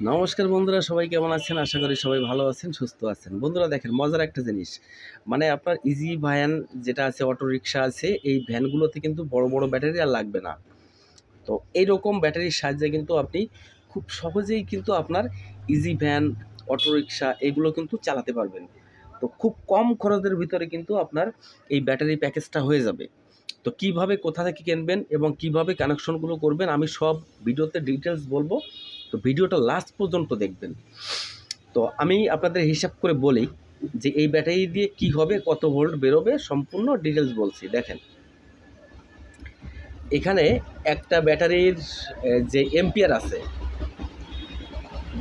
নমস্কার বন্ধুরা, সবাই কেমন আছেন? আশা করি সবাই ভালো আছেন, সুস্থ আছেন। বন্ধুরা দেখেন, মজার একটা জিনিস, মানে আপনার ইজি ভ্যান যেটা আছে, অটো রিক্সা আছে, এই ভ্যানগুলোতে কিন্তু বড় বড় ব্যাটারি আর লাগবে না। তো এইরকম ব্যাটারির সাহায্যে কিন্তু আপনি খুব সহজেই কিন্তু আপনার ইজি ভ্যান, অটো রিক্সা এগুলো কিন্তু চালাতে পারবেন। তো খুব কম খরচের ভিতরে কিন্তু আপনার এই ব্যাটারি প্যাকেজটা হয়ে যাবে। তো কিভাবে, কোথা থেকে কিনবেন এবং কিভাবে কানেকশনগুলো করবেন, আমি সব ভিডিওতে ডিটেলস বলবো। তো ভিডিওটা লাস্ট পর্যন্ত দেখবেন। তো আমি আপনাদের হিসাব করে বলি যে এই ব্যাটারি দিয়ে কি হবে, কত ভোল্ট বেরোবে, সম্পূর্ণ ডিটেলস বলছি। দেখেন, এখানে একটা ব্যাটারির যে এম্পিয়ার আছে,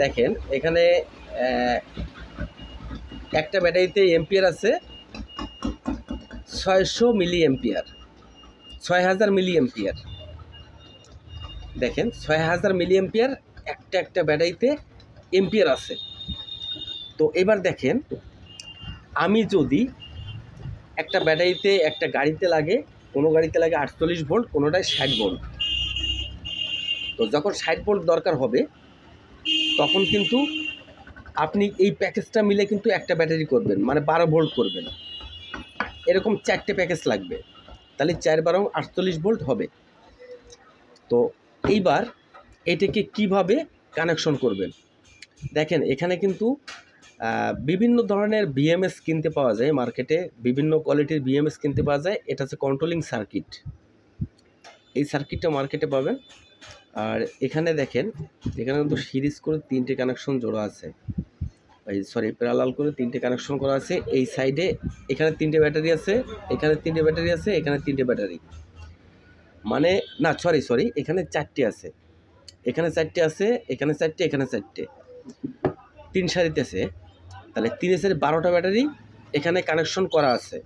দেখেন এখানে একটা ব্যাটারিতে এম্পিয়ার আছে 600 মিলি এম্পিয়ার, 6000 মিলি এম্পিয়ার। দেখেন 6000 মিলি এম্পিয়ার একটা ব্যাটারিতে এম্পিয়ার আছে। তো এবার দেখেন, আমি যদি একটা ব্যাটারিতে, একটা গাড়িতে লাগে, কোনো গাড়িতে লাগে 48 ভোল্ট, কোনোটায় 60 ভোল্ট। তো যখন 60 ভোল্ট দরকার হবে, তখন কিন্তু আপনি এই প্যাকেজটা মিলে কিন্তু একটা ব্যাটারি করবেন, মানে 12 ভোল্ট করবেন। এরকম 4টে প্যাকেজ লাগবে, তাহলে 4 12 48 ভোল্ট হবে। তো এইবার এটাকে কিভাবে কানেকশন করবেন, দেখেন এখানে কিন্তু বিভিন্ন ধরনের বিএমএস কিনতে পাওয়া যায় মার্কেটে, বিভিন্ন কোয়ালিটির বিএমএস কিনতে পাওয়া যায়। এটা হচ্ছে কন্ট্রোলিং সার্কিট, এই সার্কিটটা মার্কেটে পাবেন। আর এখানে দেখেন, এখানে কিন্তু সিরিজ করে 3টে কানেকশন জোড়া আছে, প্যারালাল করে 3টে কানেকশন করা আছে। এই সাইডে এখানে 3টে ব্যাটারি আছে, এখানে 3টে ব্যাটারি আছে, এখানে 3টে ব্যাটারি, মানে না সরি এখানে 4টে আছে, এখানে 4টে আছে, এখানে 4টে, এখানে 4টে, 3 সারিতে আছে। তাহলে 3 সারি 12টা ব্যাটারি এখানে কানেকশন করা আছে।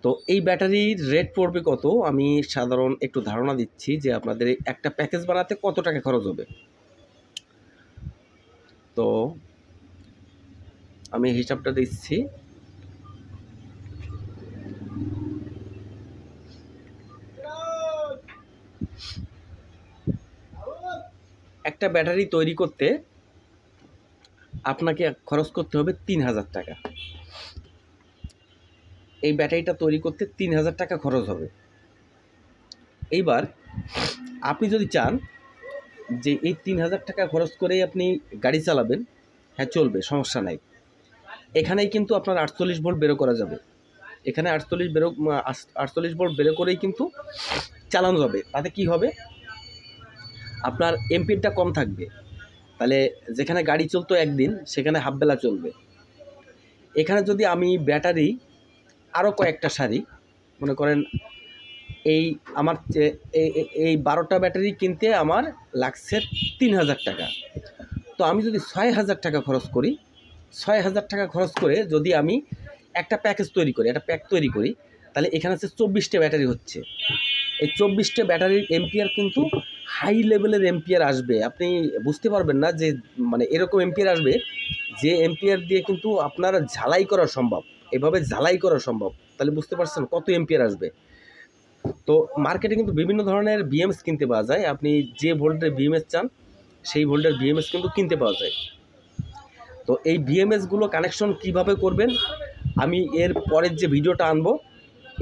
তো এই ব্যাটারির রেট পড়বে কত, আমি সাধারণ একটু ধারণা দিচ্ছি যে আপনাদের একটা প্যাকেজ বানাতে কত টাকা খরচ হবে। তো আমি হিসাবটা দিচ্ছি। একটা ব্যাটারি তৈরি করতে আপনাকে খরচ করতে হবে 3000 টাকা। এই ব্যাটারিটা তৈরি করতে 3000 টাকা খরচ হবে। এইবার আপনি যদি চান যে এই 3000 টাকা খরচ করেই আপনি গাড়ি চালাবেন, হ্যাঁ চলবে, সমস্যা নাই। এখানেই কিন্তু আপনার 48 ভোল্ট বেরো করা যাবে, এখানে 48 ভোল্ট বেরো করেই কিন্তু চালানো যাবে। তাতে কি হবে, আপনার এমপিএরটা কম থাকবে। তাহলে যেখানে গাড়ি চলতো একদিন, সেখানে হাফ বেলা চলবে। এখানে যদি আমি ব্যাটারি আরও কয়েকটা সারি, মনে করেন এই আমার এই 12টা ব্যাটারি কিনতে আমার লাগছে 3000 টাকা। তো আমি যদি 6000 টাকা খরচ করি, 6000 টাকা খরচ করে যদি আমি একটা প্যাকেজ তৈরি করি, একটা প্যাক তৈরি করি, তাহলে এখানে হচ্ছে 24টে ব্যাটারি হচ্ছে। এই 24টে ব্যাটারির এম্পিয়ার কিন্তু হাই লেভেলের এম্পিয়ার আসবে। আপনি বুঝতে পারবেন না যে মানে এরকম এম্পিয়ার আসবে যে এম্পিয়ার দিয়ে কিন্তু আপনার ঝালাই করা সম্ভব, এভাবে ঝালাই করা সম্ভব। তাহলে বুঝতে পারছেন কত এম্পিয়ার আসবে। তো মার্কেটে কিন্তু বিভিন্ন ধরনের বিএমএস কিনতে পাওয়া যায়, আপনি যে ভোল্টের বিএমএস চান সেই ভোল্টের বিএমএস কিন্তু কিনতে পাওয়া যায়। তো এই বিএমএসগুলো কানেকশন কিভাবে করবেন, আমি এর পরের যে ভিডিওটা আনবো,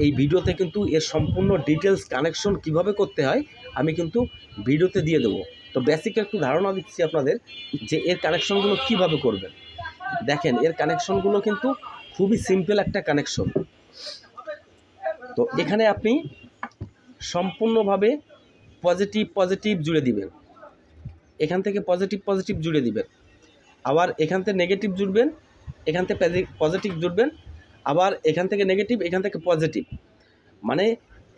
এই ভিডিওতে কিন্তু এর সম্পূর্ণ ডিটেলস কানেকশন কিভাবে করতে হয় আমি কিন্তু ভিডিওতে দিয়ে দেবো। তো বেসিক একটু ধারণা দিচ্ছি আপনাদের যে এর কানেকশনগুলো কিভাবে করবেন। দেখেন এর কানেকশনগুলো কিন্তু খুবই সিম্পল একটা কানেকশন। তো এখানে আপনি সম্পূর্ণভাবে পজিটিভ জুড়ে দিবেন, এখান থেকে পজিটিভ জুড়ে দিবেন, আবার এখান থেকে নেগেটিভ জুড়বেন, এখান থেকে পজিটিভ জুড়বেন, আবার এখান থেকে নেগেটিভ, এখান থেকে পজিটিভ, মানে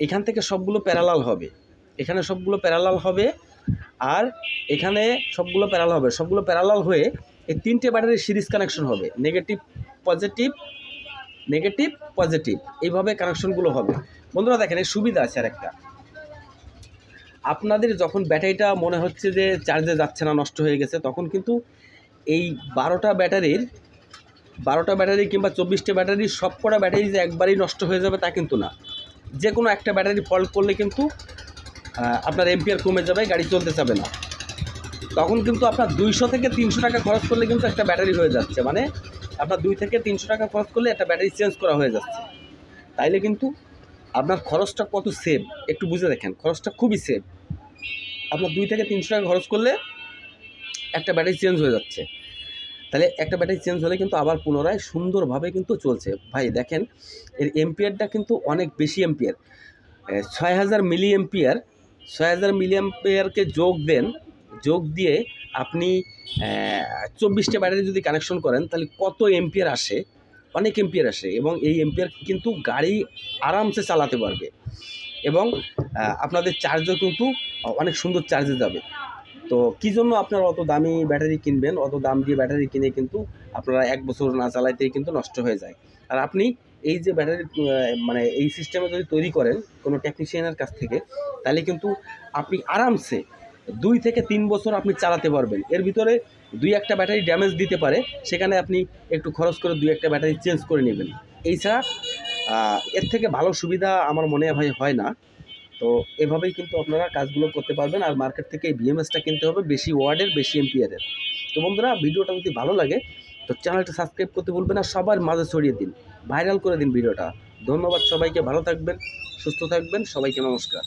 এখান থেকে সবগুলো প্যারালাল হবে, এখানে সবগুলো প্যারালাল হবে, আর এখানে সবগুলো প্যারালাল হবে। সবগুলো প্যারালাল হয়ে এই 3টে ব্যাটারির সিরিজ কানেকশন হবে, নেগেটিভ পজিটিভ, এইভাবে কানেকশনগুলো হবে। বন্ধুরা দেখেন এর সুবিধা আছে আর একটা, আপনাদের যখন ব্যাটারিটা মনে হচ্ছে যে চার্জে যাচ্ছে না, নষ্ট হয়ে গেছে, তখন কিন্তু এই 12টা ব্যাটারি কিংবা 24টে ব্যাটারি, সব কটা ব্যাটারি যে একবারই নষ্ট হয়ে যাবে তা কিন্তু না। যে কোনো একটা ব্যাটারি ফল্ট করলে কিন্তু আপনার এম্পিয়ার কমে যাবে, গাড়ি চলতে যাবে না। তখন কিন্তু আপনার 200 থেকে 300 টাকা খরচ করলে কিন্তু একটা ব্যাটারি হয়ে যাচ্ছে, মানে আপনার 2 থেকে 300 টাকা খরচ করলে একটা ব্যাটারি চেঞ্জ করা হয়ে যাচ্ছে। তাইলে কিন্তু আপনার খরচটা কত সেভ একটু বুঝে দেখেন, খরচটা খুবই সেভ। আপনার 2 থেকে 300 টাকা খরচ করলে একটা ব্যাটারি চেঞ্জ হয়ে যাচ্ছে। তাহলে একটা ব্যাটারি চেঞ্জ হলে কিন্তু আবার পুনরায় সুন্দরভাবে কিন্তু চলছে। ভাই দেখেন এর এম্পিয়ারটা কিন্তু অনেক বেশি এম্পিয়ার, 6000 মিলি এম্পিয়ার। 6000 মিলি এম্পিয়ারকে যোগ দিয়ে আপনি 24টা ব্যাটারি যদি কানেকশন করেন তাহলে কত এম্পিয়ার আসে, অনেক এম্পিয়ার আসে। এবং এই এম্পিয়ার কিন্তু গাড়ি আরামসে চালাতে পারবে এবং আপনাদের চার্জও কিন্তু অনেক সুন্দর চার্জে যাবে। তো কী জন্য আপনারা অত দামি ব্যাটারি কিনবেন? অত দাম দিয়ে ব্যাটারি কিনে কিন্তু আপনারা 1 বছর না চালাইতেই কিন্তু নষ্ট হয়ে যায়। আর আপনি এই যে ব্যাটারি মানে এই সিস্টেমে যদি তৈরি করেন কোনো টেকনিশিয়ানের কাছ থেকে, তাহলে কিন্তু আপনি আরামসে 2 থেকে 3 বছর আপনি চালাতে পারবেন। এর ভিতরে 2-1টা ব্যাটারি ড্যামেজ দিতে পারে, সেখানে আপনি একটু খরচ করে 2-1টা ব্যাটারি চেঞ্জ করে নেবেন। এছাড়া এর থেকে ভালো সুবিধা আমার মনে হয় না। তো এভাবেই কিন্তু আপনারা কাজগুলো করতে পারবেন। আর মার্কেট থেকে এই বিএমএসটা কিনতে হবে বেশি ওয়ার্ডের, বেশি এম্পিয়ারের। তো বন্ধুরা, ভিডিওটা যদি ভালো লাগে তো চ্যানেলটা সাবস্ক্রাইব করতে ভুলবেন না, সবার মাঝে ছড়িয়ে দিন, ভাইরাল করে দিন ভিডিওটা। ধন্যবাদ সবাইকে, ভালো থাকবেন, সুস্থ থাকবেন, সবাইকে নমস্কার।